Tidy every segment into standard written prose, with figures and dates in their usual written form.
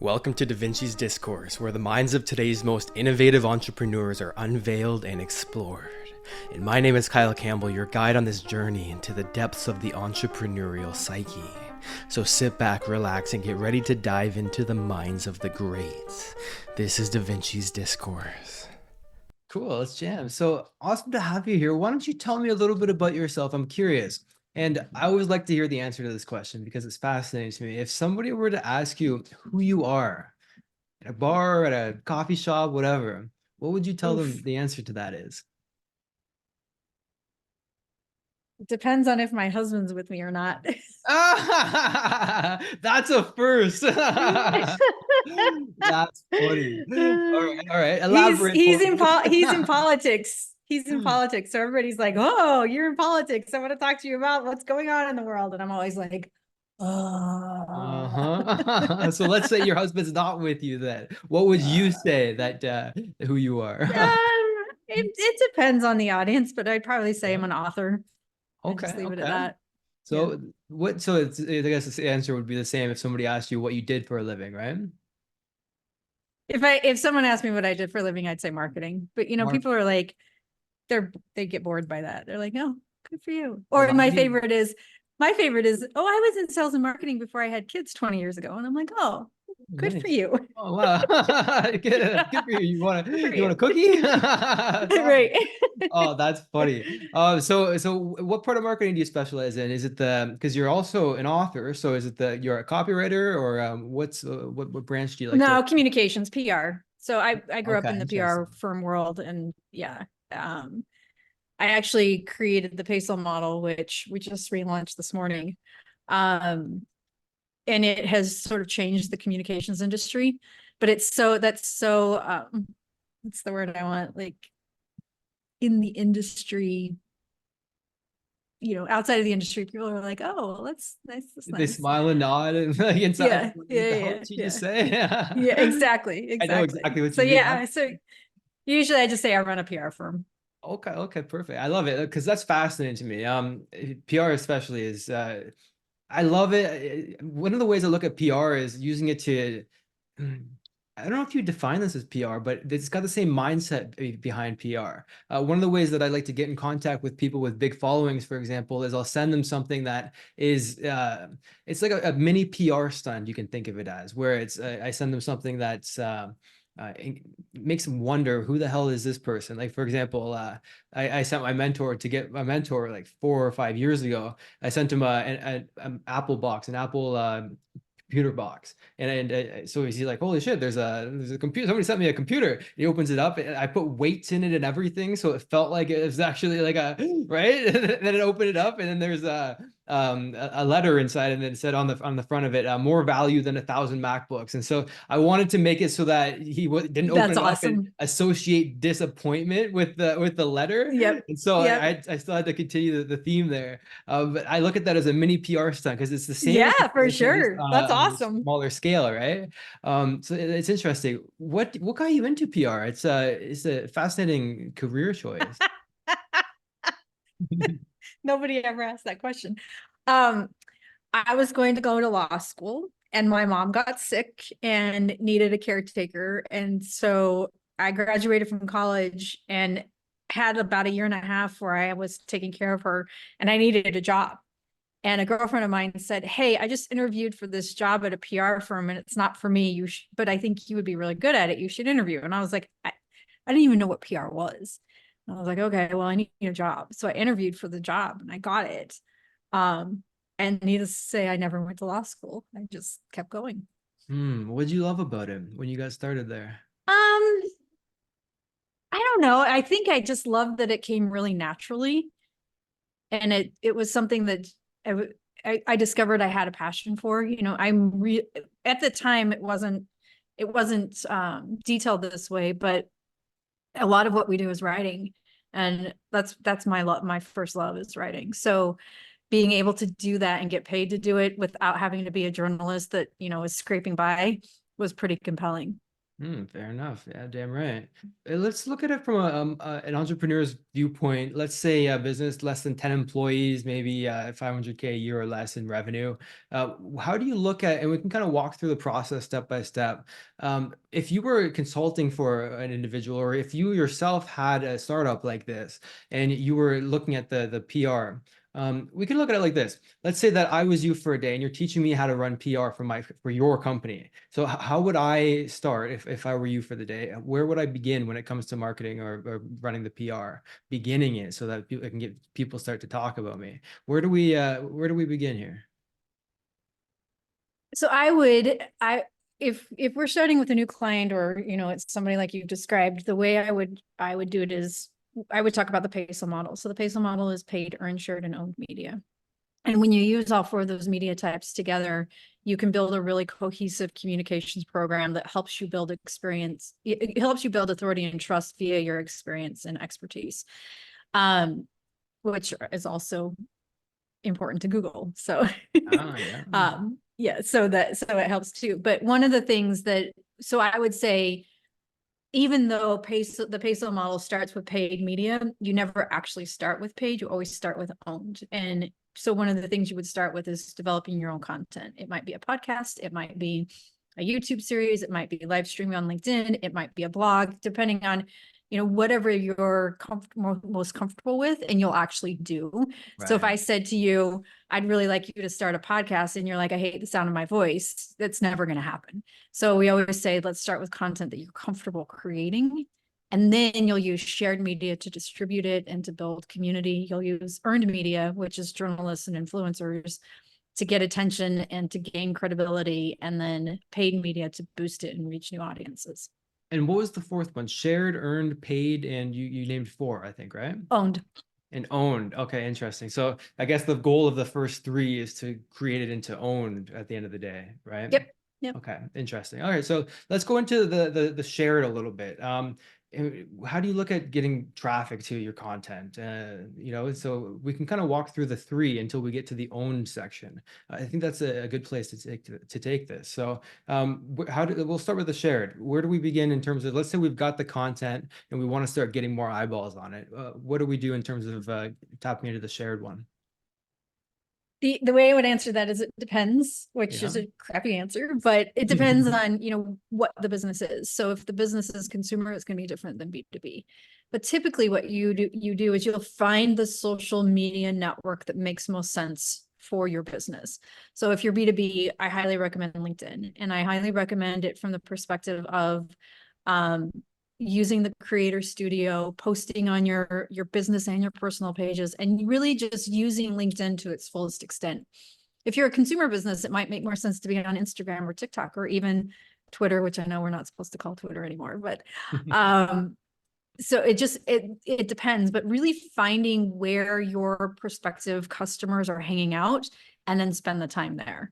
Welcome to Da Vinci's Discourse, where the minds of today's most innovative entrepreneurs are unveiled and explored. And my name is Kyle Campbell, your guide on this journey into the depths of the entrepreneurial psyche. So sit back, relax, and get ready to dive into the minds of the greats. This is Da Vinci's Discourse. Cool, let's jam. So awesome to have you here. Why don't you tell me a little bit about yourself? I'm curious. And I always like to hear the answer to this question because it's fascinating to me. If somebody were to ask you who you are at a bar, at a coffee shop, whatever, what would you tell them the answer to that is? It depends on if my husband's with me or not. That's a first. That's funny. All right. Elaborate. He's in politics. He's in politics. So everybody's like, oh, you're in politics. I want to talk to you about what's going on in the world. And I'm always like, oh. So let's say your husband's not with you then. What would you say that who you are? It depends on the audience, but I'd probably say I'm an author. Okay. Just leave it at that. So I guess the answer would be the same if somebody asked you what you did for a living, right? If someone asked me what I did for a living, I'd say marketing. But people are like, they get bored by that. They're like, oh, good for you. Or my favorite is, oh, I was in sales and marketing before I had kids 20 years ago. And I'm like, oh, good for you. Oh, wow. Good for you. You want a cookie? Right. Oh, that's funny. So what part of marketing do you specialize in? Is it because you're also an author? So is it you're a copywriter, or what branch do you like? No, communications, PR. So I grew up in the PR firm world, and I actually created the PESO model, which we just relaunched this morning. And it has sort of changed the communications industry, but what's the word I want? Like in the industry, outside of the industry, people are like, oh, that's nice. They smile and nod and like inside. Yeah. Just say. Yeah, exactly. I know exactly what you mean. Yeah. So usually I just say I run a PR firm. Okay, perfect. I love it because that's fascinating to me. PR especially is I love it. One of the ways I look at PR is using it to, I don't know if you define this as PR, but it's got the same mindset behind PR. One of the ways that I like to get in contact with people with big followings, for example, is I'll send them something that is, it's like a mini PR stunt, you can think of it as, where I send them something that's, it makes them wonder, who the hell is this person? Like, for example, I sent my mentor like 4 or 5 years ago. I sent him an Apple box, an Apple computer box, and so he's like, holy shit, there's a computer. Somebody sent me a computer. He opens it up, and I put weights in it and everything, so it felt like it was actually like a right. And then it opened it up, and then there's a letter inside, and it said on the front of it, more value than 1,000 MacBooks. And so I wanted to make it so that he didn't open it up and associate disappointment with the letter. Yep. And so I still had to continue the theme there. But I look at that as a mini PR stunt because it's the same. Yeah, for sure. That's awesome. Smaller scale, right? So it's interesting. What got you into PR? It's a fascinating career choice. Nobody ever asked that question. I was going to go to law school, and my mom got sick and needed a caretaker. And so I graduated from college and had about 1.5 years where I was taking care of her, and I needed a job. And a girlfriend of mine said, hey, I just interviewed for this job at a PR firm, and it's not for me, but I think you would be really good at it. You should interview. And I was like, I didn't even know what PR was. I was like, okay, well, I need a job. So I interviewed for the job, and I got it. And needless to say, I never went to law school. I just kept going. What did you love about it when you got started there? I don't know. I think I just loved that it came really naturally. And it was something that I discovered I had a passion for. At the time, it wasn't detailed this way, but a lot of what we do is writing, and that's my first love is writing. So being able to do that and get paid to do it without having to be a journalist that is scraping by was pretty compelling. Fair enough. Yeah, damn right. Let's look at it from an entrepreneur's viewpoint. Let's say a business less than 10 employees, maybe 500K a year or less in revenue. How do you look at, and we can kind of walk through the process step by step. If you were consulting for an individual, or if you yourself had a startup like this and you were looking at the PR, we can look at it like this. Let's say that I was you for a day and you're teaching me how to run PR for your company. So how would I start if I were you for the day? Where would I begin when it comes to marketing or running the PR? Beginning it so that I can get people start to talk about me. Where do we begin here? So if we're starting with a new client, or it's somebody like you've described, the way I would do it is I would talk about the PESO model. So the PESO model is paid, earned, shared, and owned media. And when you use all four of those media types together, you can build a really cohesive communications program that helps you build experience. It helps you build authority and trust via your experience and expertise, which is also important to Google. So, Yeah. yeah, so it helps too. But one of the things so I would say, even though the PESO model starts with paid media, you never actually start with paid, you always start with owned. And so one of the things you would start with is developing your own content. It might be a podcast, it might be a YouTube series, it might be live streaming on LinkedIn, it might be a blog, depending on whatever you're most comfortable with, and you'll actually do. Right. So if I said to you, I'd really like you to start a podcast, and you're like, I hate the sound of my voice, that's never going to happen. So we always say, let's start with content that you're comfortable creating. And then you'll use shared media to distribute it and to build community. You'll use earned media, which is journalists and influencers, to get attention and to gain credibility, and then paid media to boost it and reach new audiences. And what was the fourth one? Shared, earned, paid, and you named four, I think, right? Owned. And owned. Okay, interesting. So I guess the goal of the first three is to create it into owned at the end of the day, right? Yep. Yep. Okay, interesting. All right, so let's go into the shared a little bit. How do you look at getting traffic to your content? So we can kind of walk through the three until we get to the owned section. I think that's a good place to take this. So we'll start with the shared. Where do we begin in terms of, let's say we've got the content and we want to start getting more eyeballs on it. What do we do in terms of tapping into the shared one? The way I would answer that is it depends, which is a crappy answer, but it depends on, what the business is. So if the business is consumer, it's going to be different than B2B. But typically what you do is you'll find the social media network that makes most sense for your business. So if you're B2B, I highly recommend LinkedIn, and I highly recommend it from the perspective of using the creator studio, posting on your business and your personal pages, and really just using LinkedIn to its fullest extent. If you're a consumer business, it might make more sense to be on Instagram or TikTok or even Twitter, which I know we're not supposed to call Twitter anymore, but so it depends, but really finding where your prospective customers are hanging out and then spend the time there.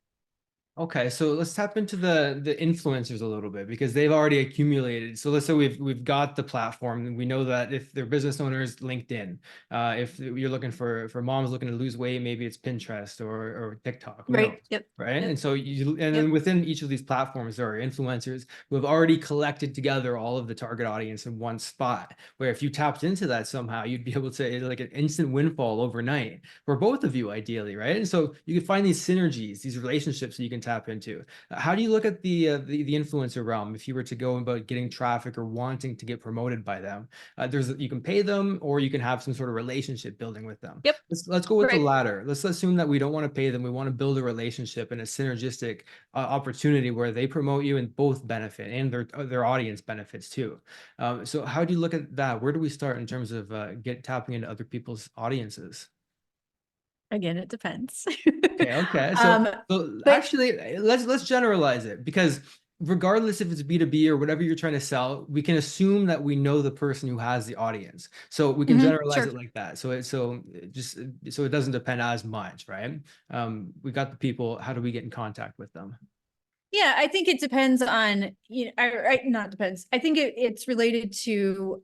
Okay, so let's tap into the influencers a little bit, because they've already accumulated. So let's say we've got the platform, and we know that if they're business owners, LinkedIn. If you're looking for moms looking to lose weight, maybe it's Pinterest or TikTok. Right. Yep. Right. Yep. And so then within each of these platforms, there are influencers who have already collected together all of the target audience in one spot, where if you tapped into that somehow, you'd be able to, like, an instant windfall overnight for both of you, ideally, right? And so you can find these synergies, these relationships that you can tap into. How do you look at the influencer realm if you were to go about getting traffic or wanting to get promoted by them? You can pay them, or you can have some sort of relationship building with them. Yep. Let's go with the latter. Let's assume that we don't want to pay them. We want to build a relationship and a synergistic opportunity where they promote you and both benefit, and their audience benefits too. So how do you look at that? Where do we start in terms of tapping into other people's audiences? Again, it depends. Okay. So actually, let's generalize it, because regardless if it's B2B or whatever you're trying to sell, we can assume that we know the person who has the audience. So we can generalize it like that. So it doesn't depend as much, right? We got the people. How do we get in contact with them? Yeah, I think it depends on, not depends. I think it's related to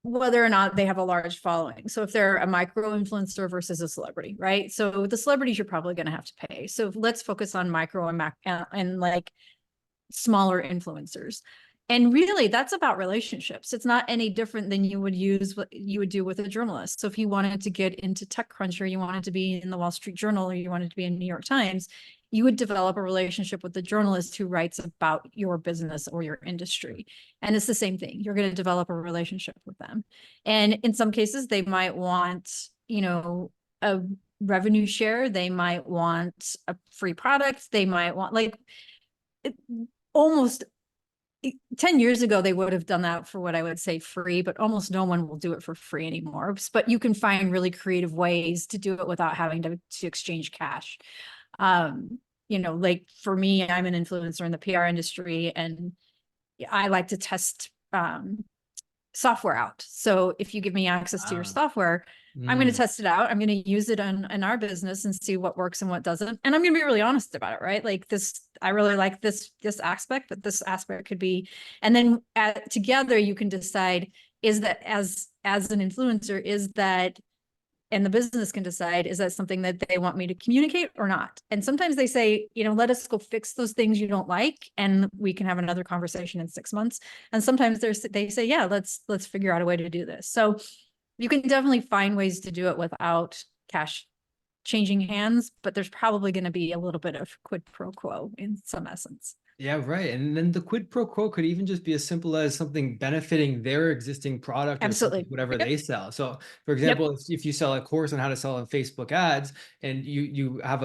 whether or not they have a large following. So if they're a micro influencer versus a celebrity, right? So the celebrities, you're probably going to have to pay. So let's focus on micro and like smaller influencers. And really, that's about relationships. It's not any different than you would use what you would do with a journalist. So if you wanted to get into TechCrunch, or you wanted to be in the Wall Street Journal, or you wanted to be in New York Times, you would develop a relationship with the journalist who writes about your business or your industry. And it's the same thing. You're going to develop a relationship with them. And in some cases, they might want, you know, a revenue share. They might want a free product. They might want, like, almost 10 years ago, they would have done that for what I would say free, but almost no one will do it for free anymore. But you can find really creative ways to do it without having to exchange cash. You know, like for me, I'm an influencer in the PR industry, and I like to test software out. So if you give me access to your software, I'm going to test it out. I'm going to use it in our business and see what works and what doesn't. And I'm going to be really honest about it, right? Like this, I really like this aspect, but this aspect could be, and then together you can decide, is that as an influencer, is that, and the business can decide, is that something that they want me to communicate or not? And sometimes they say, you know, let us go fix those things you don't like, and we can have another conversation in 6 months. And sometimes they say, yeah, let's figure out a way to do this. So you can definitely find ways to do it without cash changing hands, but there's probably going to be a little bit of quid pro quo in some essence. Yeah, right. And then the quid pro quo could even just be as simple as something benefiting their existing product or Absolutely. whatever they sell. So, for example, if you sell a course on how to sell on Facebook ads, and you have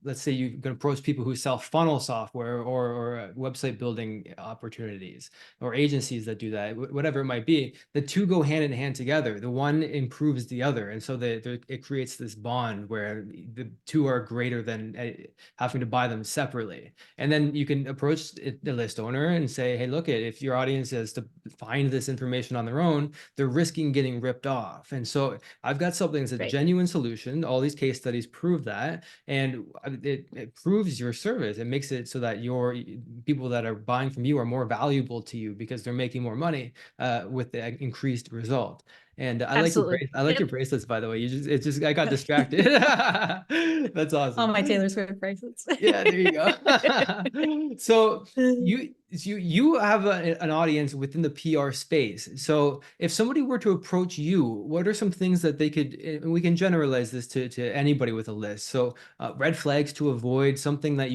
let's say you can approach people who sell funnel software or website building opportunities, or agencies that do that, whatever it might be, the two go hand in hand together. The one improves the other. And so it creates this bond where the two are greater than having to buy them separately. And then you can approach the list owner and say, hey, look, if your audience has to find this information on their own, they're risking getting ripped off. And so I've got something that's a genuine solution. All these case studies prove that. And it proves your service. It makes it so that your people that are buying from you are more valuable to you because they're making more money with the increased result. And I like your bracelets, by the way. I got distracted. That's awesome. All my Taylor Swift bracelets. Yeah, there you go. So you have an audience within the PR space. So if somebody were to approach you, what are some things that they could, and we can generalize this to anybody with a list. So red flags to avoid, something that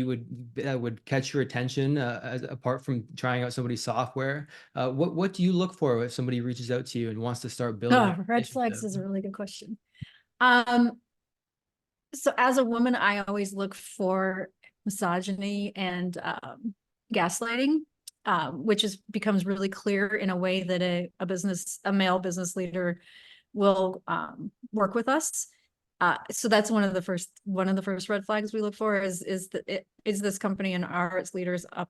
would catch your attention apart from trying out somebody's software. What do you look for if somebody reaches out to you and wants to start building? Red flags is a really good question. So as a woman, I always look for misogyny and gaslighting, which becomes really clear in a way that a male business leader will work with us. So that's one of the first red flags we look for is this company and are its leaders up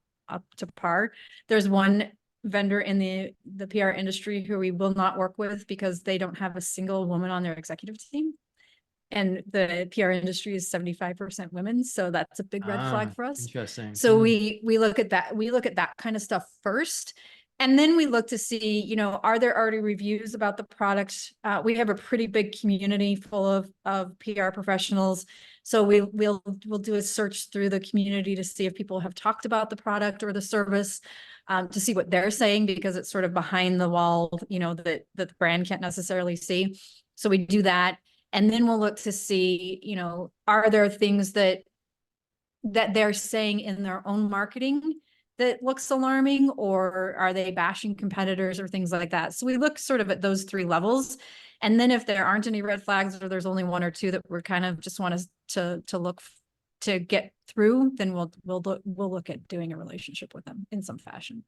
to par. There's one vendor in the PR industry who we will not work with because they don't have a single woman on their executive team. And the PR industry is 75% women. So that's a big red flag for us. Interesting. So we look at that. We look at that kind of stuff first. And then we look to see, you know, are there already reviews about the product? We have a pretty big community full of PR professionals. So we'll do a search through the community to see if people have talked about the product or the service, to see what they're saying, because it's sort of behind the wall, you know, that the brand can't necessarily see. So we do that. And then we'll look to see, you know, are there things that they're saying in their own marketing that looks alarming, or are they bashing competitors or things like that? So we look sort of at those three levels. And then if there aren't any red flags, or there's only one or two that we're kind of just want to look to get through, then we'll look at doing a relationship with them in some fashion.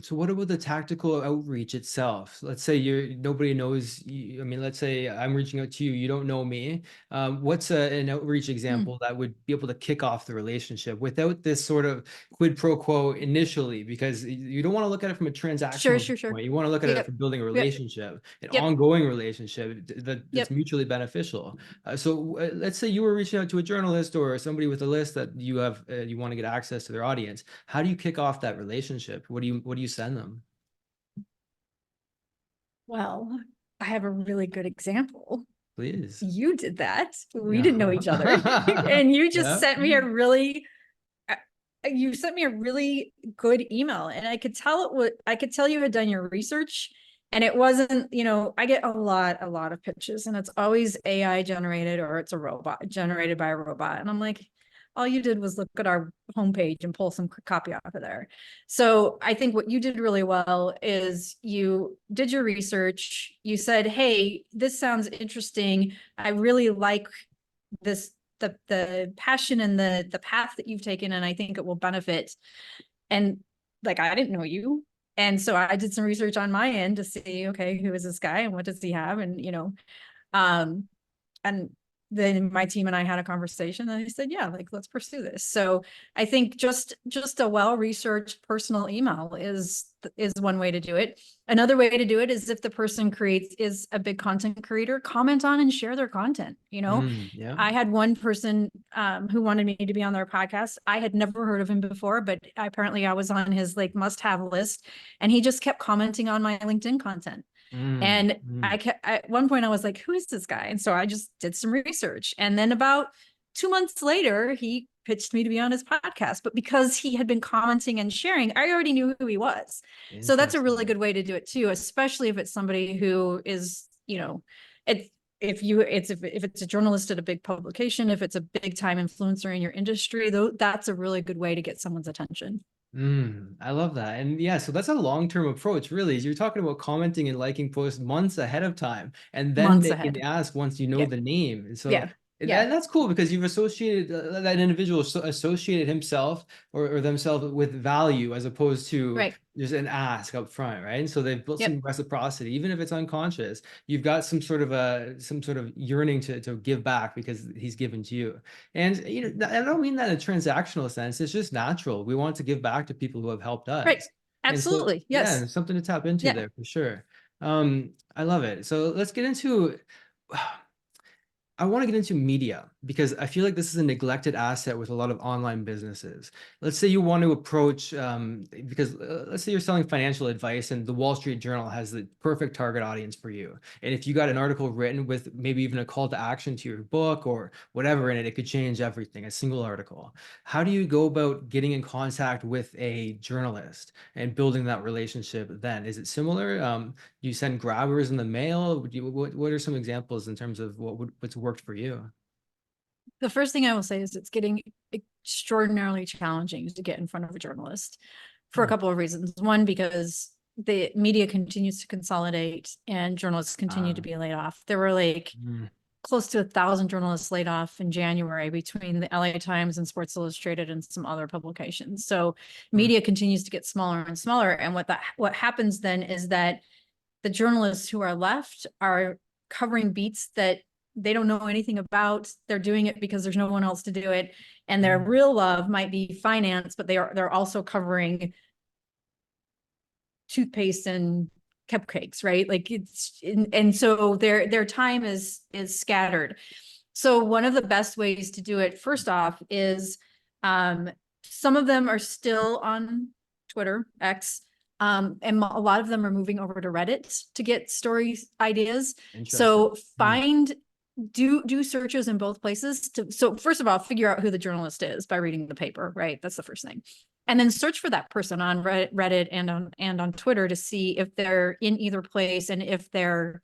So what about the tactical outreach itself? Let's say nobody knows you. I mean, let's say I'm reaching out to you, you don't know me. What's an outreach example that would be able to kick off the relationship without this sort of quid pro quo initially? Because you don't want to look at it from a transactional point. You want to look at it for building a relationship, an ongoing relationship that's mutually beneficial. So let's say you were reaching out to a journalist or somebody with a list that you want to get access to their audience. How do you kick off that relationship? What do you send them? Well, I have a really good example. Please. You did that. We didn't know each other. And you just sent me a really you sent me a really good email, and I could tell I could tell you had done your research, and it wasn't, I get a lot of pitches, and it's always AI generated, or it's a robot generated by a robot. And I'm like, all you did was look at our homepage and pull some copy off of there. So I think what you did really well is you did your research. You said, hey, this sounds interesting. I really like this, the passion and the path that you've taken, and I think it will benefit. And like, I didn't know you. And so I did some research on my end to see, okay, who is this guy and what does he have? And, and then my team and I had a conversation, and I said, yeah, like, let's pursue this. So I think just a well-researched personal email is one way to do it. Another way to do it is if the person is a big content creator, comment on and share their content. Yeah. I had one person who wanted me to be on their podcast. I had never heard of him before, but apparently I was on his like must-have list, and he just kept commenting on my LinkedIn content. And at one point I was like, who is this guy? And so I just did some research. And then about 2 months later, he pitched me to be on his podcast. But because he had been commenting and sharing, I already knew who he was. So that's a really good way to do it too, especially if it's somebody who is, if it's a journalist at a big publication, if it's a big time influencer in your industry, though, that's a really good way to get someone's attention. I love that. And yeah, so that's a long-term approach, really. You're talking about commenting and liking posts months ahead of time, and then Months making ahead. the ask once you know the name. And so Yeah. Yeah. and that's cool, because you've associated that individual associated himself or themselves with value, as opposed to just an ask up front, right? And so they've built some reciprocity, even if it's unconscious. You've got some sort of yearning to give back because he's given to you. And I don't mean that in a transactional sense. It's just natural. We want to give back to people who have helped us. Right. And so, Absolutely. Yes. Yeah, something to tap into there for sure. I love it. So let's get into I want to get into media, because I feel like this is a neglected asset with a lot of online businesses. Let's say you want to approach, because let's say you're selling financial advice, and the Wall Street Journal has the perfect target audience for you. And if you got an article written with maybe even a call to action to your book or whatever in it, it could change everything, a single article. How do you go about getting in contact with a journalist and building that relationship then? Is it similar? Do you send grabbers in the mail? What are some examples in terms of what's worked for you? The first thing I will say is it's getting extraordinarily challenging to get in front of a journalist for a couple of reasons. One, because the media continues to consolidate and journalists continue to be laid off. There were like close to 1,000 journalists laid off in January between the LA Times and Sports Illustrated and some other publications. So media continues to get smaller and smaller. And what happens then is that the journalists who are left are covering beats that they don't know anything about. They're doing it because there's no one else to do it. And their real love might be finance, but they're also covering toothpaste and cupcakes, right? Like and so their time is scattered. So one of the best ways to do it, first off, is some of them are still on Twitter, X, and a lot of them are moving over to Reddit to get story ideas. So do searches in both places so first of all, figure out who the journalist is by reading the paper, right? That's the first thing. And then search for that person on Reddit and on Twitter to see if they're in either place and if they're,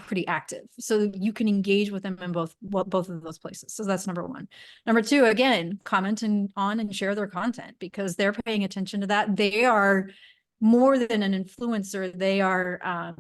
pretty active. So you can engage with them in both of those places. So that's number one. Number two, again, comment on and share their content, because they're paying attention to that. They are more than an influencer. They are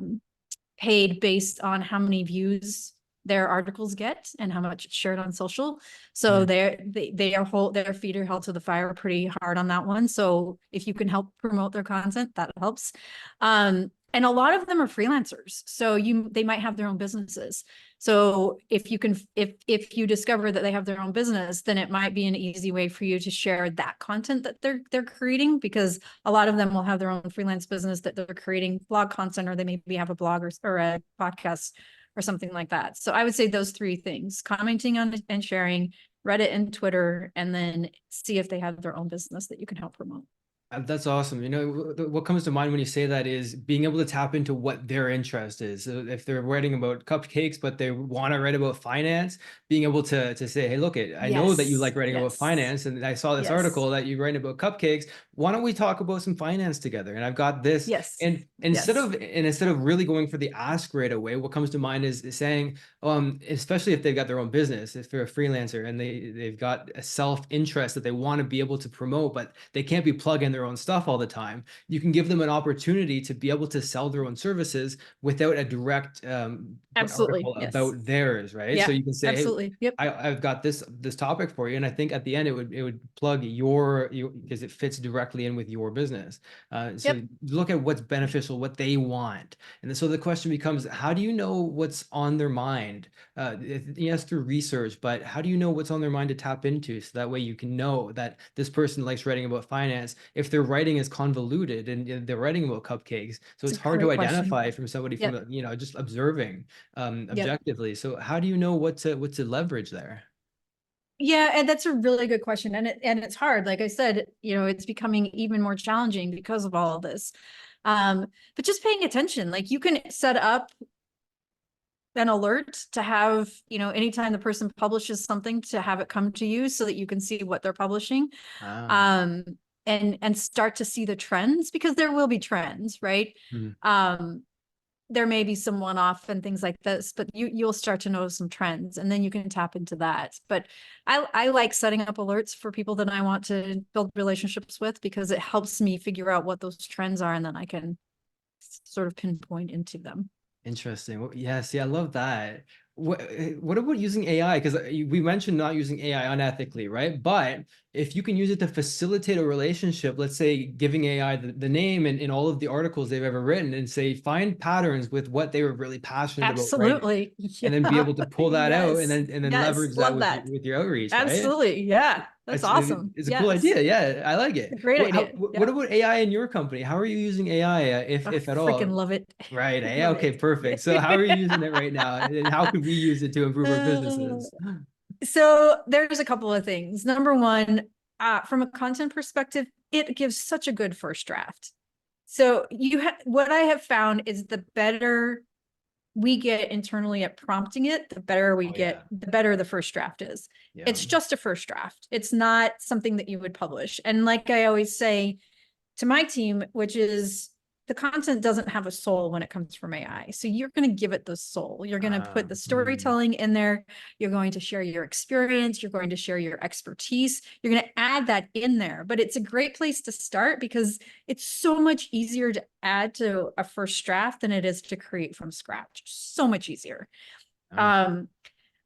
paid based on how many views their articles get and how much it's shared on social. So their feet are held to the fire pretty hard on that one. So if you can help promote their content, that helps. And a lot of them are freelancers. So they might have their own businesses. So if you discover that they have their own business, then it might be an easy way for you to share that content that they're creating, because a lot of them will have their own freelance business that they're creating blog content, or they maybe have a blog or a podcast or something like that. So I would say those three things: commenting on and sharing, Reddit and Twitter, and then see if they have their own business that you can help promote. That's awesome. You know, what comes to mind when you say that is being able to tap into what their interest is. So if they're writing about cupcakes, but they want to write about finance, being able to say, hey, look, I know that you like Yes, writing about yes, finance, and I saw this yes, article that you write about cupcakes. Why don't we talk about some finance together? And I've got this. yes, And yes. instead of really going for the ask right away, what comes to mind is saying, especially if they've got their own business, if they're a freelancer and they've got a self-interest that they want to be able to promote, but they can't be plugging their own stuff all the time. You can give them an opportunity to be able to sell their own services without a direct Absolutely. article Yes. about theirs, right? So Yeah, you can say, hey, absolutely. Yep. I've got this topic for you, and I think at the end it would plug your because it fits directly in with your business. So Yep. look at what's beneficial, what they want, and then, so the question becomes, how do you know what's on their mind? Yes, through research, but how do you know what's on their mind to tap into? So that way you can know that this person likes writing about finance. If their writing is convoluted and they're writing about cupcakes, so It's it's a hard to great question. identify from somebody Yep. from just observing Yep. objectively. So how do you know what to leverage there? Yeah, and that's a really good question. And it's hard. Like I said, it's becoming even more challenging because of all of this. But just paying attention, like you can set up an alert to have, anytime the person publishes something to have it come to you so that you can see what they're publishing. Ah, Um, and start to see the trends, because there will be trends, right? hmm. Um, there may be some one-off and things like this, but you'll start to notice some trends, and then you can tap into that. But I like setting up alerts for people that I want to build relationships with, because it helps me figure out what those trends are, and then I can sort of pinpoint into them. Interesting. Yeah, see, I love that. What about using AI? Because we mentioned not using AI unethically, right? But if you can use it to facilitate a relationship, let's say giving AI the name and in all of the articles they've ever written, and say find patterns with what they were really passionate about writing, Absolutely. and then be Yeah. able to pull that out and Yes. then Yes. leverage that Love that. with your outreach, right? Absolutely. Yeah. That's awesome. It's a cool Yes. idea. Yeah, I like It's it. a great idea. What Yeah. about AI in your company? How are you using AI, I if at freaking all? love it. Right. Yeah. Love Okay. it. Perfect. So how are you using it right now, and how could we use it to improve our Uh, businesses? so there's a couple of things. Number one, from a content perspective, it gives such a good first draft. So what I have found is the better we get internally at prompting it, the better we Oh get, yeah. the better the first draft is. Yeah. It's just a first draft. It's not something that you would publish. And like I always say to my team, which is, the content doesn't have a soul when it comes from AI. So you're going to give it the soul. You're going to put the Hmm. storytelling in there. You're going to share your experience. You're going to share your expertise. You're going to add that in there. But it's a great place to start, because it's so much easier to add to a first draft than it is to create from scratch. So much easier. Um, Um,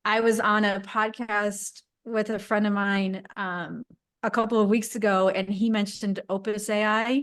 I was on a podcast with a friend of mine a couple of weeks ago, and he mentioned Opus AI.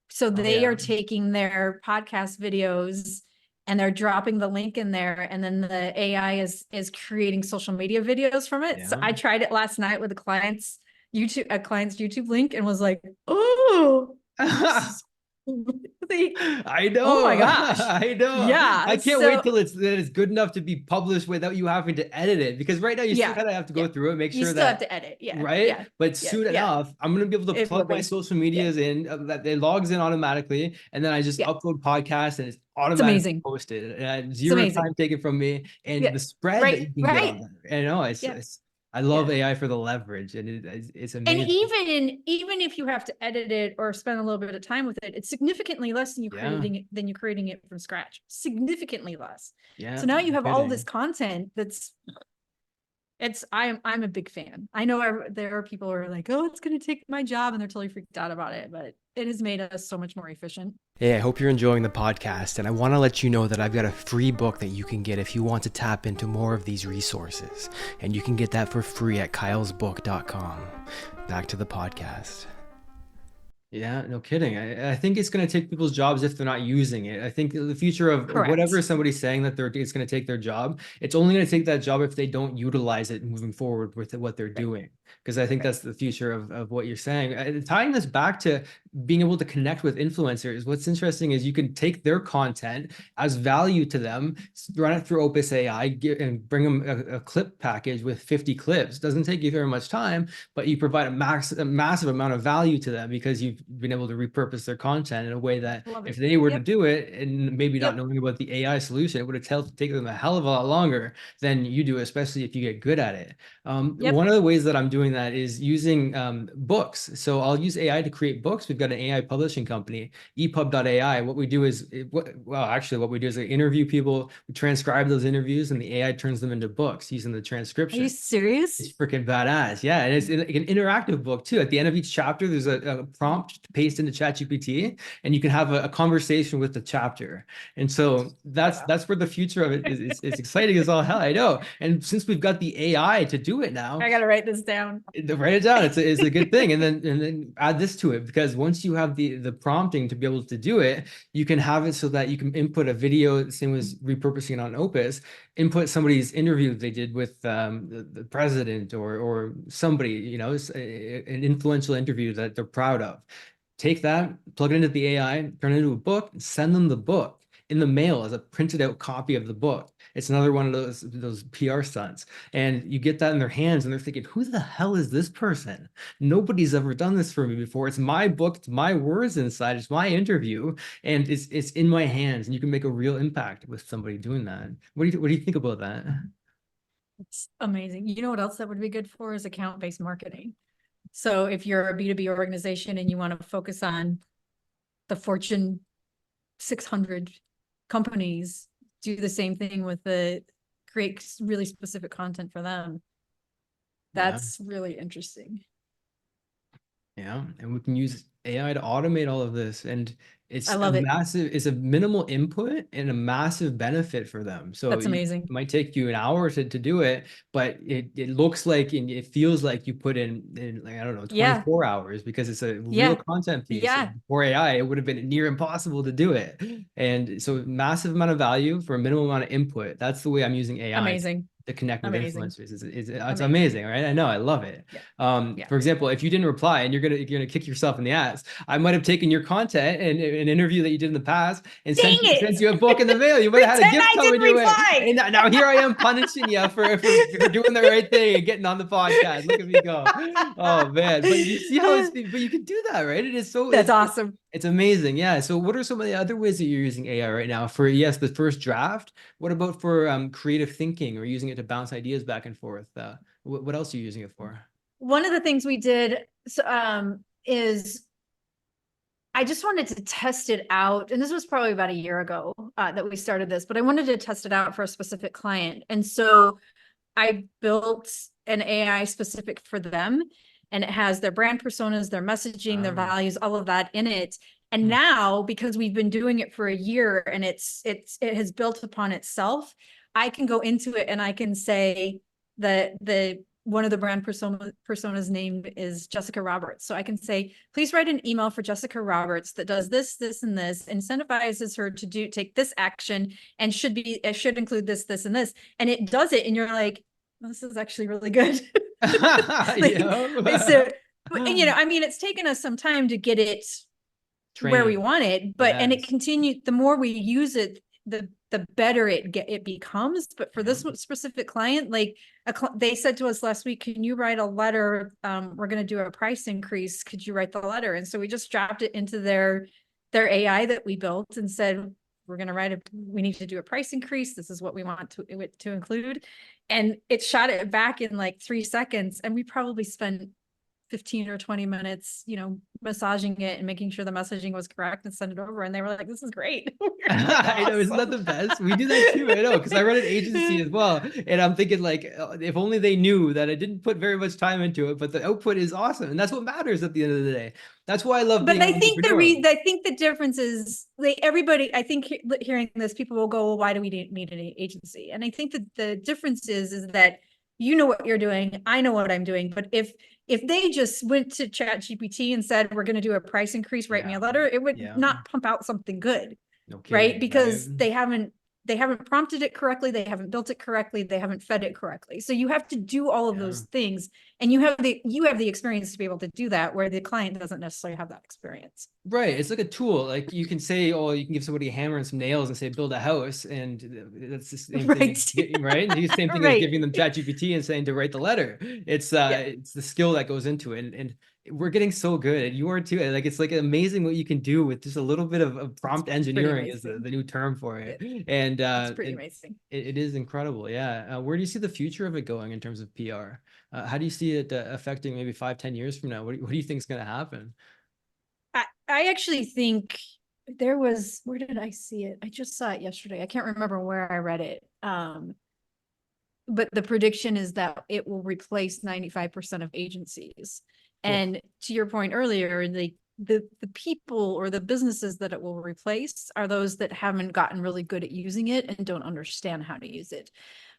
So oh they yeah. are taking their podcast videos and they're dropping the link in there, and then the AI is creating social media videos from it. So Yeah. I tried it last night with a client's YouTube link, and was like, oh, this is really, I oh know. my gosh. I know. I Yeah. can't wait So till it's good enough to be published without you having to edit it. Because right now you still yeah, kind of have to yeah. go through it, make You sure still have that to edit. Yeah, right. yeah, But yeah, soon yeah. enough, I'm gonna be able to It will plug my be. social Yeah, medias in, that it logs in automatically, and then I just yeah. upload podcasts and it's It's automatically amazing. posted. And It's zero time amazing. taken from me, and Yeah. the spread that Right, you can get on right. that. I know Yeah, I love yeah. AI for the leverage, and it's And amazing. even if you have to edit it or spend a little bit of time with it, it's significantly less Yeah. than you creating it from scratch. Significantly less. Yeah. So now you No have all this kidding. content I'm a big fan. I know there are people who are like, oh, it's going to take my job, and they're totally freaked out about it, but it has made us so much more efficient. Hey, I hope you're enjoying the podcast, and I want to let you know that I've got a free book that you can get if you want to tap into more of these resources. And you can get that for free at kylesbook.com. Back to the podcast. Yeah, no kidding. I think it's going to take people's jobs if they're not using it. I think the future of whatever Correct. somebody's saying that it's going to take their job, it's only going to take that job if they don't utilize it moving forward with what they're Right. doing. because I think that's the future of what you're saying. Tying this back to being able to connect with influencers, what's interesting is you can take their content as value to them, run it through Opus AI, and bring them a clip package with 50 clips. Doesn't take you very much time, but you provide a massive amount of value to them because you've been able to repurpose their content in a way that if they were to do it and maybe not knowing about the AI solution, it would have taken them a hell of a lot longer than you do, especially if you get good at it. One of the ways that I'm doing that is using books. So I'll use AI to create books. We've got an AI publishing company, epub.ai. What we do is, what we do is I interview people, we transcribe those interviews, and the AI turns them into books using the transcription. Are you serious? It's freaking badass. Yeah. And it's an interactive book too. At the end of each chapter, there's a prompt to paste into ChatGPT, and you can have a conversation with the chapter. And so that's where the future of it is. It's exciting as all hell. I know. And since we've got the AI to do it now, I got to write this down. Write it down. It's a good thing. And then add this to it, because once you have the prompting to be able to do it, you can have it so that you can input a video, same as repurposing it on Opus, input somebody's interview they did with the president or somebody, you know, an influential interview that they're proud of. Take that, plug it into the AI, turn it into a book, and send them the book in the mail as a printed out copy of the book. It's another one of those PR stunts. And you get that in their hands and they're thinking, who the hell is this person? Nobody's ever done this for me before. It's my book, it's my words inside, it's my interview, and it's in my hands, and you can make a real impact with somebody doing that. What do you think about that? It's amazing. You know what else that would be good for is account-based marketing. So if you're a B2B organization and you want to focus on the Fortune 600 companies, do the same thing with create really specific content for them. That's really interesting. Yeah, and we can use AI to automate all of this, and it's I love it. It's a minimal input and a massive benefit for them. So That's amazing. It might take you an hour to do it, but it looks like and it feels like you put in like, I don't know, 24 hours, because it's a real content piece. Yeah. For AI, it would have been near impossible to do it. And so massive amount of value for a minimal amount of input. That's the way I'm using AI. Amazing. To connect with Amazing. influencers. It's amazing, right? I know, I love it. Yeah. For example, if you didn't reply and you're gonna kick yourself in the ass, I might have taken your content and an interview that you did in the past and sent you a book in the mail. You might have had a gift coming your way. And now here I am punishing you for doing the right thing and getting on the podcast. Look at me go. Oh man, but you see how but you can do that, right? It is so that's awesome. It's amazing. Yeah. So what are some of the other ways that you're using AI right now for, yes, the first draft? What about for creative thinking or using it to bounce ideas back and forth? What else are you using it for? One of the things we did is I just wanted to test it out. And this was probably about a year ago that we started this, but I wanted to test it out for a specific client. And so I built an AI specific for them. And it has their brand personas, their messaging, their values, all of that in it. And now, because we've been doing it for a year and it has built upon itself, I can go into it and I can say that one of the brand personas name is Jessica Roberts. So I can say, please write an email for Jessica Roberts that does this, this, and this, incentivizes her to take this action, and should include this, this, and this. And it does it, and you're like, this is actually really good. So, and, you know, I mean, it's taken us some time to get it where we want it, but and it continued. The more we use it, the better it becomes. But for this specific client, like they said to us last week, can you write a letter? We're going to do a price increase. Could you write the letter? And so we just dropped it into their AI that we built and said, we're going to we need to do a price increase. This is what we want to include. And it shot it back in like 3 seconds. And we probably spent 15 or 20 minutes, you know, massaging it and making sure the messaging was correct and send it over. And they were like, this is great. I know, isn't that the best? We do that too. I know, because I run an agency as well. And I'm thinking like, if only they knew that I didn't put very much time into it, but the output is awesome. And that's what matters at the end of the day. That's why I love being I think the difference is everybody, I think hearing this, people will go, well, why do we need an agency? And I think that the difference is that you know what you're doing. I know what I'm doing. But if they just went to ChatGPT and said, we're going to do a price increase, write me a letter, it would not pump out something good. No kidding, right? Because they haven't they haven't prompted it correctly, they haven't built it correctly, they haven't fed it correctly. So you have to do all of those things, and you have the experience to be able to do that, where the client doesn't necessarily have that experience. Right. It's like a tool. Like you can say, oh, you can give somebody a hammer and some nails and say, build a house. And that's the same Right. thing, right? And the same thing as Right. giving them ChatGPT and saying to write the letter. It's it's the skill that goes into it. And we're getting so good, and you are too. Like it's like amazing what you can do with just a little bit of prompt engineering is the new term for it. And it's pretty amazing. It is incredible. Yeah. Where do you see the future of it going in terms of PR? How do you see it affecting maybe 5-10 years from now? What do you think is going to happen? I actually think there was, where did I see it? I just saw it yesterday. I can't remember where I read it. But the prediction is that it will replace 95% of agencies. And to your point earlier, the people or the businesses that it will replace are those that haven't gotten really good at using it and don't understand how to use it.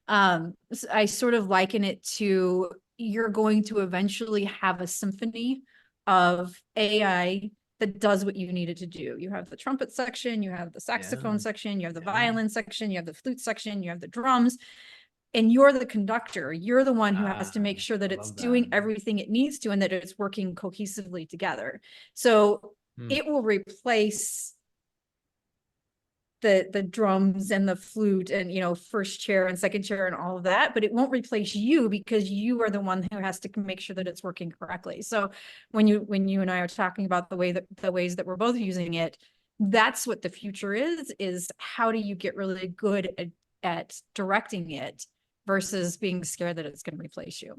So I sort of liken it to, you're going to eventually have a symphony of AI that does what you need it to do. You have the trumpet section, you have the saxophone section, you have the violin section, you have the flute section, you have the drums, and you're the conductor. You're the one who has to make sure that it's doing everything it needs to and that it's working cohesively together. So it will replace the drums and the flute and, you know, first chair and second chair and all of that, but it won't replace you, because you are the one who has to make sure that it's working correctly. So when you and I are talking about the ways that we're both using it, that's what the future is how do you get really good at directing it versus being scared that it's going to replace you.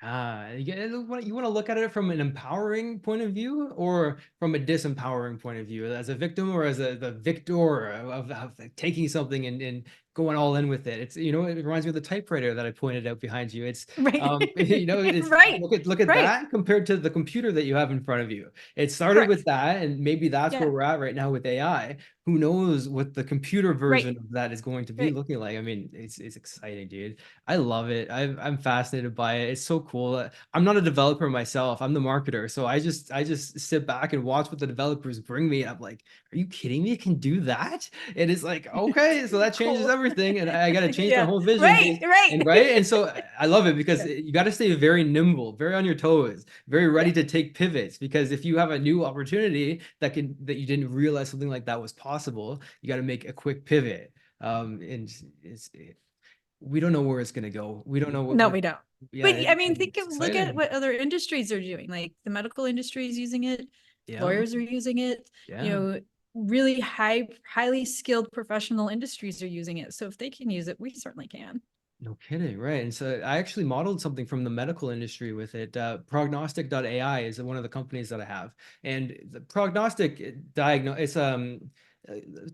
You want to look at it from an empowering point of view or from a disempowering point of view, as a victim or as the victor of taking something and going all in with it. It's, you know, it reminds me of the typewriter that I pointed out behind you. It's right. You know, it's right. look at that compared to the computer that you have in front of you. It started with that, and maybe that's where we're at right now with AI. Who knows what the computer version of that is going to be looking like? I mean, it's exciting, dude. I love it. I'm fascinated by it. It's so cool. I'm not a developer myself. I'm the marketer. So I just sit back and watch what the developers bring me. I'm like, are you kidding me? It can do that? And it's like, okay, so that changes everything. And I got to change my whole vision. And so I love it, because you got to stay very nimble, very on your toes, very ready to take pivots. Because if you have a new opportunity that you didn't realize something like that was possible, you got to make a quick pivot. And we don't know where it's going to go. We don't know what. We don't. But I mean, look at what other industries are doing. Like the medical industry is using it. Lawyers are using it. You know, really highly skilled professional industries are using it. So if they can use it, we certainly can. No kidding, right? And so I actually modeled something from the medical industry with it. Prognostic.ai is one of the companies that I have, and the prognostic it's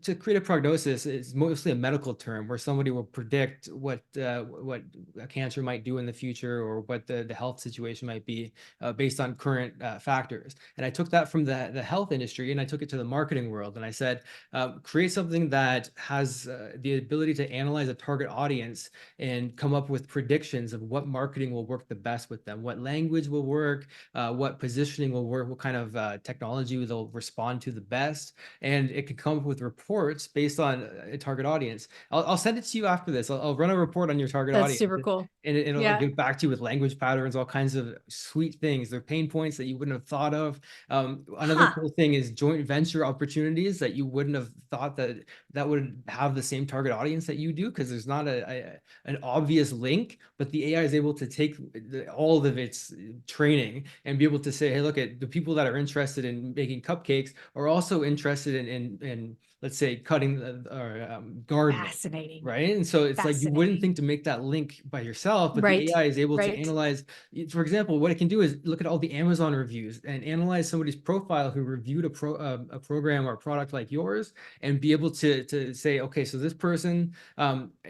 to create a prognosis is mostly a medical term where somebody will predict what a cancer might do in the future, or what the health situation might be based on current factors. And I took that from the health industry and I took it to the marketing world, and I said, create something that has the ability to analyze a target audience and come up with predictions of what marketing will work the best with them, what language will work, what positioning will work, what kind of technology they'll respond to the best. And it could come up with reports based on a target audience. I'll send it to you after this. I'll run a report on your target audience. That's super cool. And it'll get back to you with language patterns, all kinds of sweet things. They're pain points that you wouldn't have thought of. Another cool thing is joint venture opportunities that you wouldn't have thought that would have the same target audience that you do, because there's not an obvious link, but the AI is able to take all of its training and be able to say, hey, look, at the people that are interested in making cupcakes are also interested in let's say cutting or gardening. Fascinating. Right. And so it's like, you wouldn't think to make that link by yourself, but the AI is able to analyze, for example, what it can do is look at all the Amazon reviews and analyze somebody's profile who reviewed a program or a product like yours, and be able to say, okay, so this person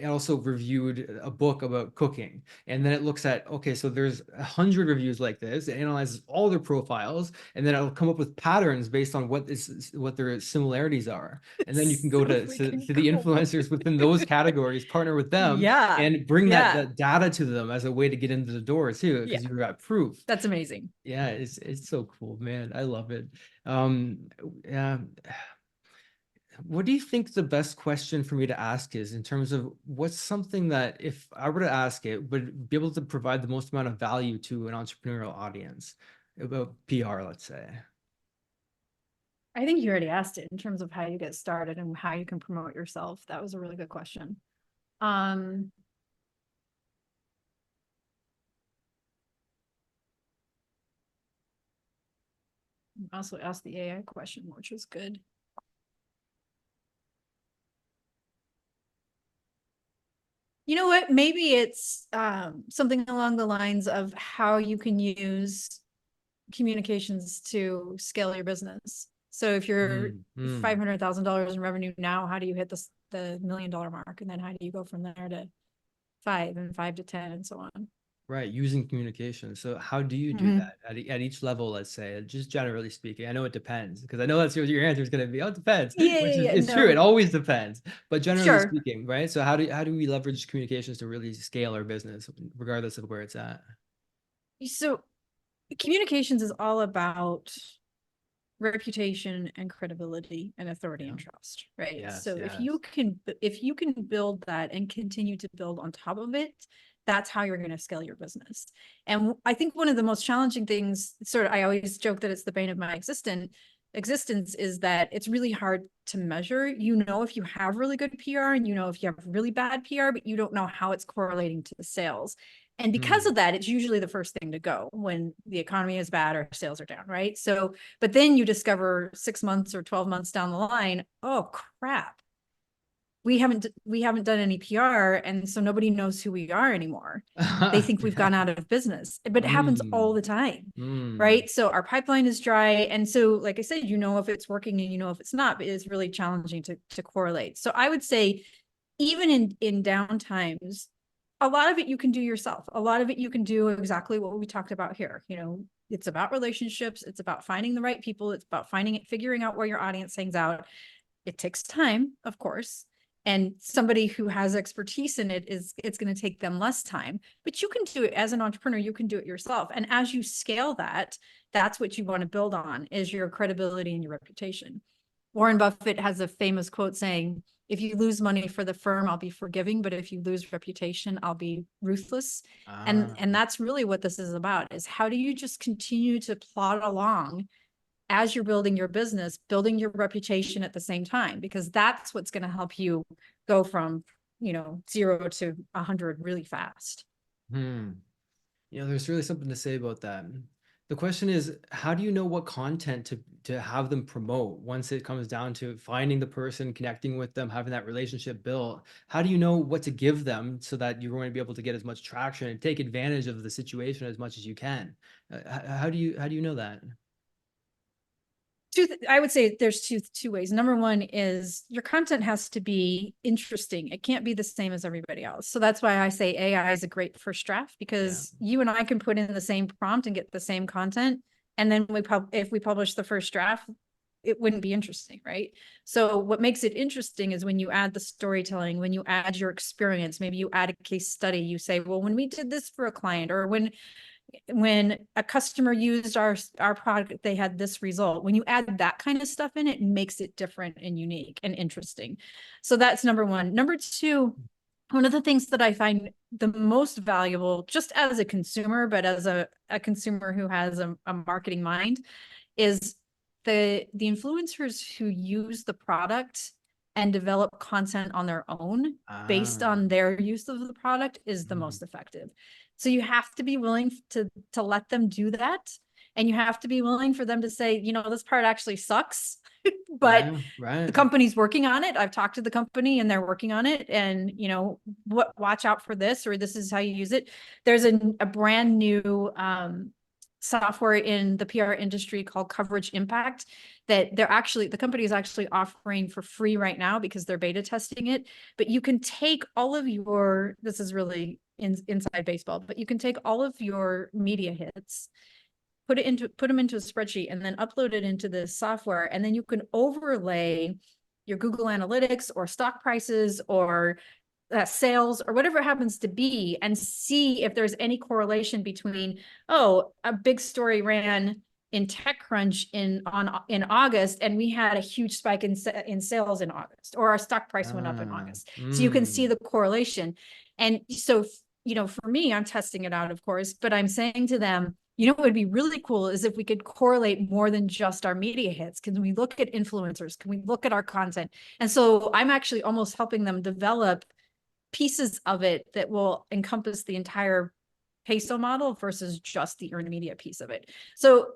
also reviewed a book about cooking. And then it looks at, okay, so there's 100 reviews like this. It analyzes all their profiles, and then it'll come up with patterns based on what their similarities are. And then you can go to the influencers within those categories, partner with them, and bring that data to them as a way to get into the door too, because you've got proof. That's amazing. Yeah, it's so cool, man. I love it. Yeah. what do you think the best question for me to ask is in terms of what's something that if I were to ask it would be able to provide the most amount of value to an entrepreneurial audience about PR, let's say? I think you already asked it in terms of how you get started and how you can promote yourself. That was a really good question. I also asked the AI question, which was good. You know what? Maybe it's something along the lines of how you can use communications to scale your business. So if you're $500,000 in revenue now, how do you hit the $1 million mark? And then how do you go from there to 5 and 5 to 10 and so on? Right, using communication. So how do you do that at each level, let's say, just generally speaking? I know it depends because I know that's what your answer is going to be. Oh, it depends, which is it's true. It always depends. But generally speaking, right? So how do we leverage communications to really scale our business, regardless of where it's at? So communications is all about reputation and credibility and authority and trust, right? Yes, so yes. if you can build that and continue to build on top of it, that's how you're going to scale your business. And I think one of the most challenging things, sort of, I always joke that it's the bane of my existence, is that it's really hard to measure. You know, if you have really good PR and you know if you have really bad PR, but you don't know how it's correlating to the sales. And because of that, it's usually the first thing to go when the economy is bad or sales are down, right? So, but then you discover 6 months or 12 months down the line, oh crap, we haven't done any PR, and so nobody knows who we are anymore. They think we've gone out of business, but it happens all the time, right? So our pipeline is dry, and so like I said, you know if it's working and you know if it's not, but it's really challenging to correlate. So I would say, even in down times, a lot of it you can do yourself. A lot of it you can do exactly what we talked about here. You know, it's about relationships. It's about finding the right people. It's about figuring out where your audience hangs out. It takes time, of course. And somebody who has expertise in it it's going to take them less time, but you can do it as an entrepreneur. You can do it yourself. And as you scale that, that's what you want to build on, is your credibility and your reputation. Warren Buffett has a famous quote saying, if you lose money for the firm, I'll be forgiving, but if you lose reputation, I'll be ruthless. And that's really what this is about, is how do you just continue to plod along as you're building your business, building your reputation at the same time, because that's what's going to help you go from, 0 to 100 really fast. There's really something to say about that. The question is, how do you know what content to have them promote once it comes down to finding the person, connecting with them, having that relationship built? How do you know what to give them so that you're going to be able to get as much traction and take advantage of the situation as much as you can? How do you know that? I would say there's two ways. Number one is your content has to be interesting. It can't be the same as everybody else. So that's why I say AI is a great first draft, because you and I can put in the same prompt and get the same content. And then if we publish the first draft, it wouldn't be interesting, right? So what makes it interesting is when you add the storytelling, when you add your experience, maybe you add a case study, you say, well, when we did this for a client, or when a customer used our product, they had this result. When you add that kind of stuff in, it makes it different and unique and interesting. So that's number one. Number two, one of the things that I find the most valuable, just as a consumer, but as a consumer who has a marketing mind, is the influencers who use the product and develop content on their own based on their use of the product is the most effective. So you have to be willing to let them do that. And you have to be willing for them to say, this part actually sucks, but the company's working on it. I've talked to the company and they're working on it. And, watch out for this, or this is how you use it. There's a brand new software in the PR industry called Coverage Impact that the company is actually offering for free right now because they're beta testing it. But you can take all of this is really inside baseball, but you can take all of your media hits, put them into a spreadsheet, and then upload it into this software. And then you can overlay your Google Analytics or stock prices or sales or whatever it happens to be, and see if there's any correlation between, a big story ran in TechCrunch in August, and we had a huge spike in sales in August, or our stock price went up in August. So you can see the correlation. And so, you know, for me, I'm testing it out, of course, but I'm saying to them, you know, what would be really cool is if we could correlate more than just our media hits. Can we look at influencers? Can we look at our content? And so I'm actually almost helping them develop pieces of it that will encompass the entire PESO model versus just the earned media piece of it. So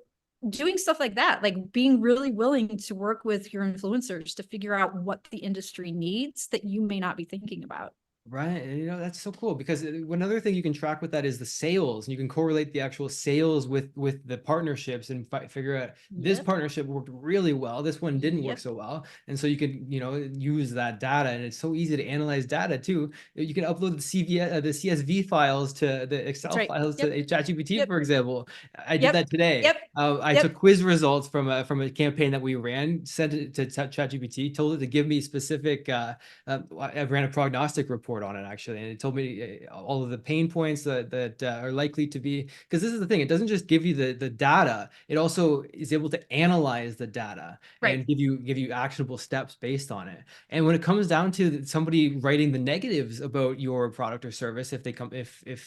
doing stuff like that, like being really willing to work with your influencers to figure out what the industry needs that you may not be thinking about. Right. You know, that's so cool, because one other thing you can track with that is the sales. And you can correlate the actual sales with the partnerships and figure out this Yep. partnership worked really well. This one didn't work Yep. so well. And so you could, you know, use that data, and it's so easy to analyze data too. You can upload the CSV files to the Excel right. files Yep. to ChatGPT, Yep. for example. I did Yep. that today. Yep. I Yep. took quiz results from a campaign that we ran, sent it to ChatGPT, told it to give me specific, I ran a prognostic report on it actually, and it told me all of the pain points that are likely to be, because this is the thing, it doesn't just give you the data, it also is able to analyze the data and give you actionable steps based on it. And when it comes down to somebody writing the negatives about your product or service, if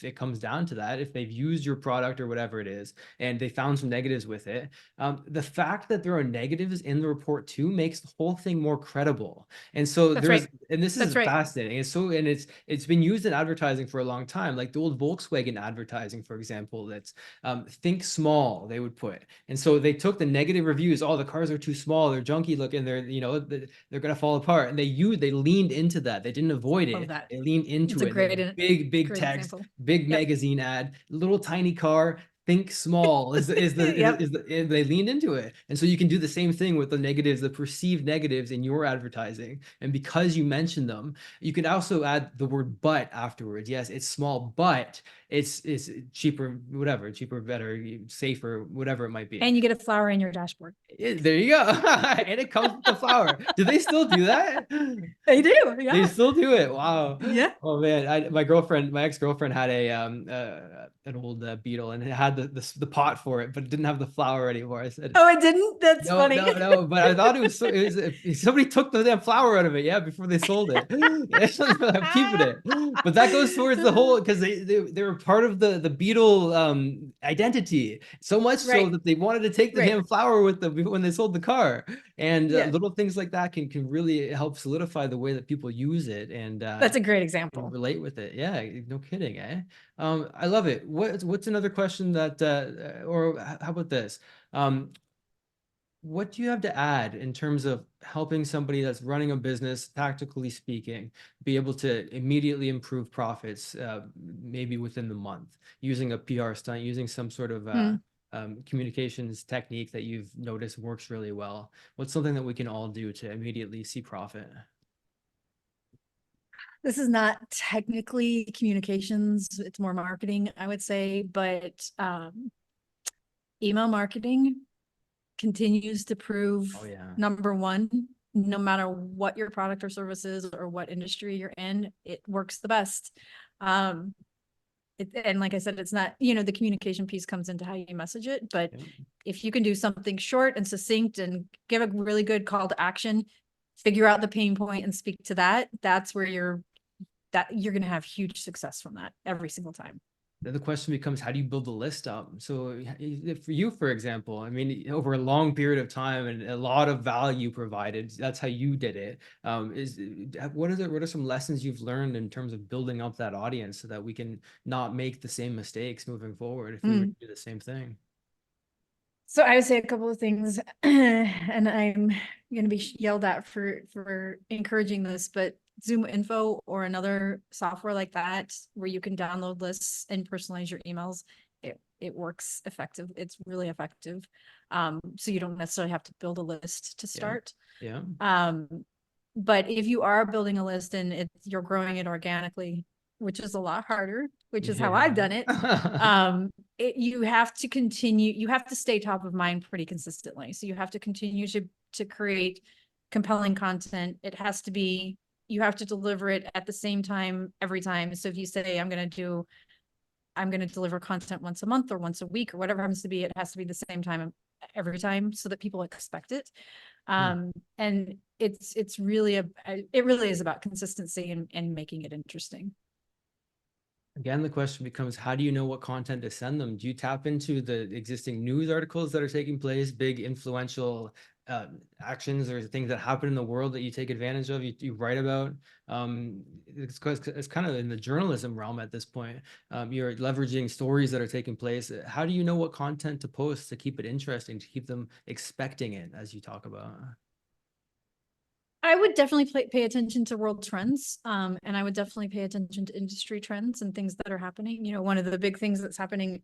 it comes down to that, if they've used your product or whatever it is and they found some negatives with it, the fact that there are negatives in the report too makes the whole thing more credible. And so and this is fascinating. And so, and it's been used in advertising for a long time, like the old Volkswagen advertising, for example, that's think small, they would put. And so they took the negative reviews, oh, the cars are too small, they're junky looking, they're, you know, they're going to fall apart. And they leaned into that. They didn't avoid it. They leaned into it. Big text, example. Big magazine ad, little tiny car. Think small they leaned into it. And so you can do the same thing with the negatives, the perceived negatives in your advertising. And because you mention them, you can also add the word but afterwards. Yes, it's small, but it's cheaper, whatever, cheaper, better, safer, whatever it might be. And you get a flower in your dashboard. There you go. And it comes with the flower. Do they still do that? They do. Yeah. They still do it. Wow. Yeah. Oh man, my ex-girlfriend had an old Beetle, and it had the pot for it, but it didn't have the flower anymore. I said, oh, it didn't? That's funny. No, but I thought it was somebody took the damn flower out of it, before they sold it. I'm keeping it. But that goes towards the whole, because they were part of the Beetle identity, so much so that they wanted to take the damn flower with them when they sold the car. And little things like that can really help solidify the way that people use it. And that's a great example. Relate with it. Yeah, no kidding, eh? I love it. What's another question that, or how about this? What do you have to add in terms of helping somebody that's running a business, tactically speaking, be able to immediately improve profits, maybe within the month, using a PR stunt, using some sort of communications technique that you've noticed works really well? What's something that we can all do to immediately see profit? This is not technically communications, it's more marketing, I would say, but email marketing continues to prove number one, no matter what your product or service is or what industry you're in, it works the best. And like I said, it's not, you know, the communication piece comes into how you message it, but if you can do something short and succinct and give a really good call to action, figure out the pain point and speak to that, that's where you're going to have huge success from that every single time. Then the question becomes, how do you build the list up? So for you, for example, I mean, over a long period of time and a lot of value provided, that's how you did it. What are some lessons you've learned in terms of building up that audience so that we can not make the same mistakes moving forward if we were to do the same thing? So I would say a couple of things, and I'm going to be yelled at for encouraging this, but Zoom Info or another software like that, where you can download lists and personalize your emails, it works effective. It's really effective. So you don't necessarily have to build a list to start. But if you are building a list and you're growing it organically, which is a lot harder, which is how I've done it. You have to continue, you have to stay top of mind pretty consistently. So you have to continue to create compelling content. It has to be, you have to deliver it at the same time every time. So if you say, I'm going to deliver content once a month or once a week or whatever happens to be, it has to be the same time every time so that people expect it. And it's really it really is about consistency and making it interesting. Again, the question becomes, how do you know what content to send them? Do you tap into the existing news articles that are taking place, big influential actions or things that happen in the world that you take advantage of, you write about? It's kind of in the journalism realm at this point. You're leveraging stories that are taking place. How do you know what content to post to keep it interesting, to keep them expecting it, as you talk about? I would definitely pay attention to world trends. And I would definitely pay attention to industry trends and things that are happening. You know, one of the big things that's happening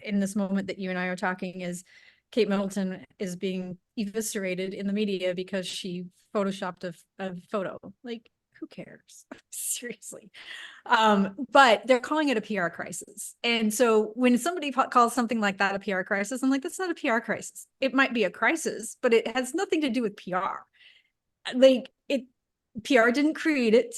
in this moment that you and I are talking is Kate Middleton is being eviscerated in the media because she photoshopped a photo. Like, who cares? Seriously. But they're calling it a PR crisis. And so when somebody calls something like that a PR crisis, I'm like, that's not a PR crisis. It might be a crisis, but it has nothing to do with PR. Like, PR didn't create it.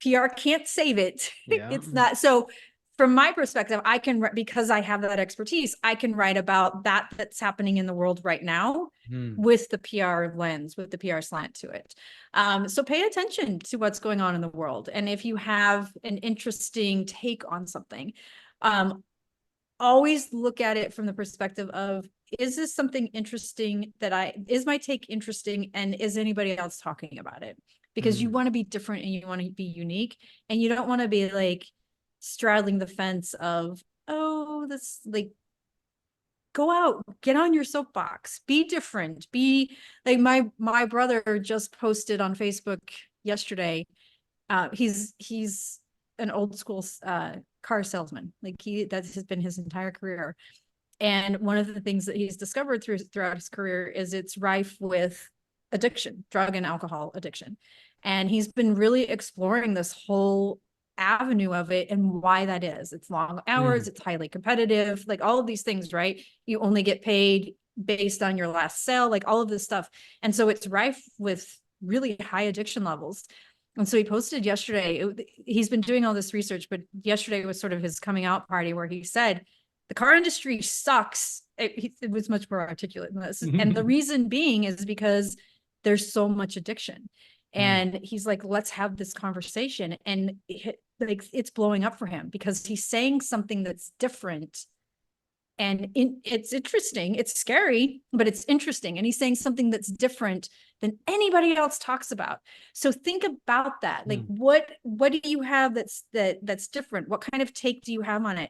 PR can't save it. Yeah. It's not. So from my perspective, I can, because I have that expertise, I can write about that's happening in the world right now with the PR lens, with the PR slant to it. So pay attention to what's going on in the world. And if you have an interesting take on something, always look at it from the perspective of, is this something interesting is my take interesting, and is anybody else talking about it? Because you want to be different and you want to be unique, and you don't want to be like straddling the fence of, oh, this, like, go out, get on your soapbox, be different, be like my brother just posted on Facebook yesterday. He's an old school car salesman. Like, that has been his entire career. And one of the things that he's discovered throughout his career is it's rife with addiction, drug and alcohol addiction. And he's been really exploring this whole avenue of it and why that is. It's long hours, it's highly competitive, like all of these things, right? You only get paid based on your last sale, like all of this stuff. And so it's rife with really high addiction levels. And so he posted yesterday, he's been doing all this research, but yesterday was sort of his coming out party where he said, the car industry sucks. It was much more articulate than this. And the reason being is because there's so much addiction. And he's like, let's have this conversation. And it's blowing up for him because he's saying something that's different. And it's interesting. It's scary, but it's interesting. And he's saying something that's different than anybody else talks about. So think about that. Like, what do you have that's different? What kind of take do you have on it?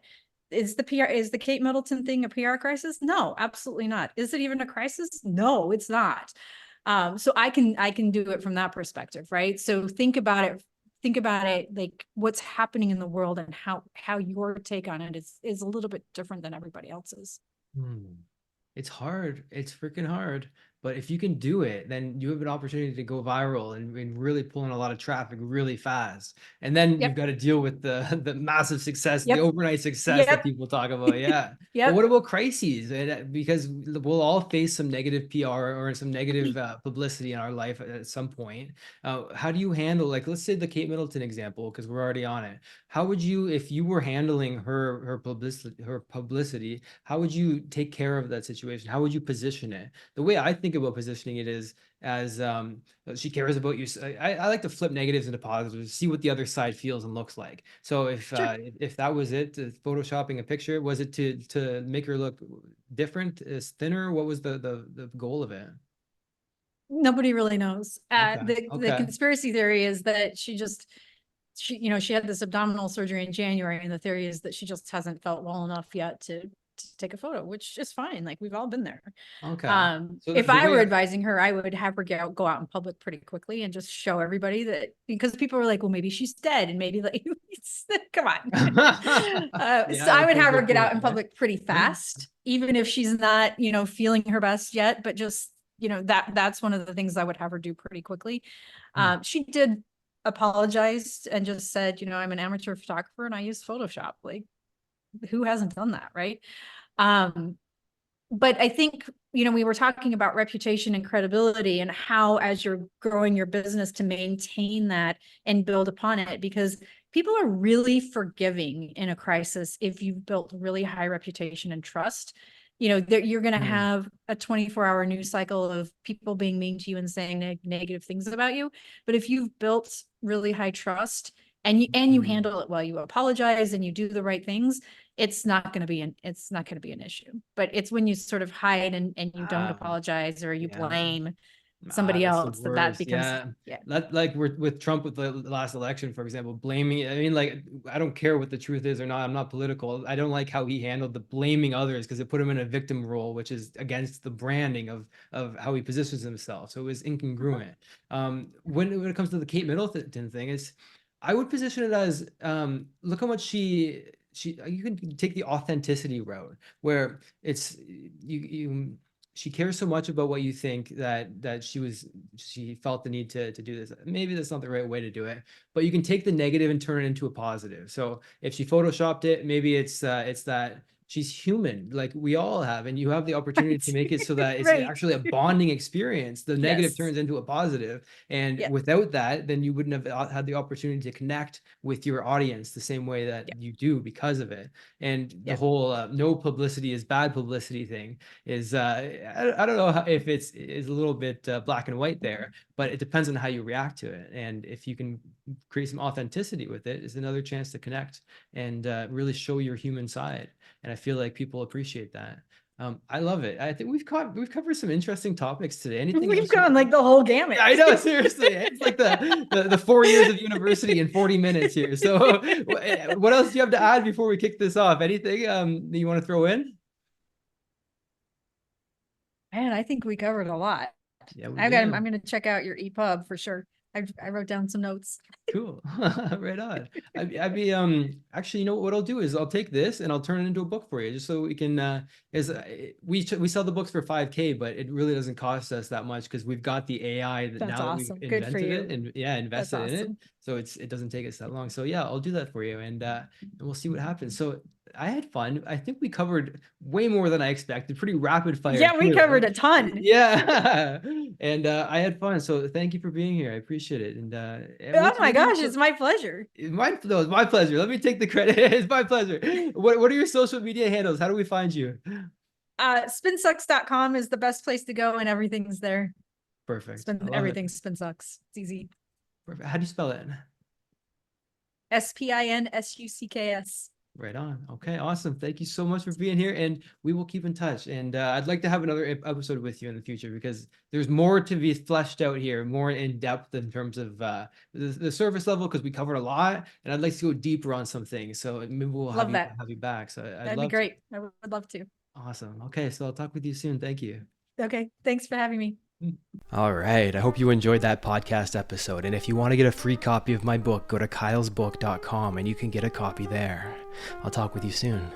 Is the Kate Middleton thing a PR crisis? No, absolutely not. Is it even a crisis? No, it's not. So I can do it from that perspective, right? So think about it like what's happening in the world and how your take on it is a little bit different than everybody else's. It's hard. It's freaking hard. But if you can do it, then you have an opportunity to go viral and really pull in a lot of traffic really fast. And then you've got to deal with the massive success, the overnight success that people talk about. Yeah. But what about crises? Because we'll all face some negative PR or some negative publicity in our life at some point. How do you handle, like, let's say the Kate Middleton example, because we're already on it. How would you, if you were handling her publicity, how would you take care of that situation? How would you position it? The way I think about positioning it is as she cares about you. I like to flip negatives into positives, see what the other side feels and looks like. So if that was it, photoshopping a picture, was it to make her look different, is thinner? What was the goal of it? Nobody really knows. The conspiracy theory is that she had this abdominal surgery in January, and the theory is that she just hasn't felt well enough yet to take a photo, which is fine. Like, we've all been there. Okay. So if I were advising her, I would have her go out in public pretty quickly and just show everybody that, because people are like, well, maybe she's dead, and maybe like, come on. So I would have her get out in public pretty fast, even if she's not, feeling her best yet, but just, that's one of the things I would have her do pretty quickly. She did apologize and just said, I'm an amateur photographer and I use Photoshop. Like, who hasn't done that, right? But I think, we were talking about reputation and credibility and how, as you're growing your business, to maintain that and build upon it, because people are really forgiving in a crisis if you've built really high reputation and trust. you're going to Mm. have a 24-hour news cycle of people being mean to you and saying negative things about you. But if you've built really high trust and you Mm. handle it well, you apologize and you do the right things, it's not going to be an issue. But it's when you sort of hide and you don't apologize or you Yeah. blame somebody That's the else, that worst. becomes, Yeah. Like we're with Trump with the last election, for example, blaming. I mean, like, I don't care what the truth is or not. I'm not political. I don't like how he handled the blaming others because it put him in a victim role, which is against the branding of how he positions himself. So it was incongruent. When it comes to the Kate Middleton thing, I would position it as look how much she you can take the authenticity route where it's you she cares so much about what you think that she felt the need to do this. Maybe that's not the right way to do it, but you can take the negative and turn it into a positive. So if she photoshopped it, maybe it's that she's human, like we all have, and you have the opportunity to make it so that it's Right. actually a bonding experience. The negative Yes. turns into a positive, and Yeah. without that, then you wouldn't have had the opportunity to connect with your audience the same way that Yeah. you do because of it. And the Yeah. whole no publicity is bad publicity thing is I don't know if is a little bit black and white there, but it depends on how you react to it. And if you can create some authenticity with it, is another chance to connect and really show your human side. And I feel like people appreciate that. I love it. I think we've covered some interesting topics today. Anything We've else? gone like the whole gamut. I know, seriously. It's like the 4 years of university in 40 minutes here. So what else do you have to add before we kick this off? Anything that you want to throw in? Man, I think we covered a lot. Yeah, we I'm did. going to check out your EPUB for sure. I wrote down some notes. Cool. Right on. I'd be actually, you know what I'll do is I'll take this and I'll turn it into a book for you, just so we can we sell the books for 5K, but it really doesn't cost us that much because we've got the AI that That's now that awesome. we've Good for invented you. it and invested That's in it. awesome. So it doesn't take us that long. So yeah, I'll do that for you and we'll see what happens. So I had fun. I think we covered way more than I expected. Pretty rapid fire. Yeah, we too. covered a ton. Yeah. And I had fun. So thank you for being here. I appreciate it. And Oh my gosh, it's my pleasure. it's my pleasure. Let me take the credit. It's my pleasure. What are your social media handles? How do we find you? Spinsucks.com is the best place to go and everything's there. Perfect. I love Everything it. Spinsucks. It's easy. Perfect. How do you spell it? SPINSUCKS. Right on. Okay, awesome. Thank you so much for being here, and we will keep in touch. And I'd like to have another episode with you in the future because there's more to be fleshed out here, more in depth in terms of the surface level, because we covered a lot, and I'd like to go deeper on some things. So maybe we'll have you back. So That'd be great. I would love to. Awesome. Okay, so I'll talk with you soon. Thank you. Okay, thanks for having me. All right. I hope you enjoyed that podcast episode. And if you want to get a free copy of my book, go to kylesbook.com and you can get a copy there. I'll talk with you soon.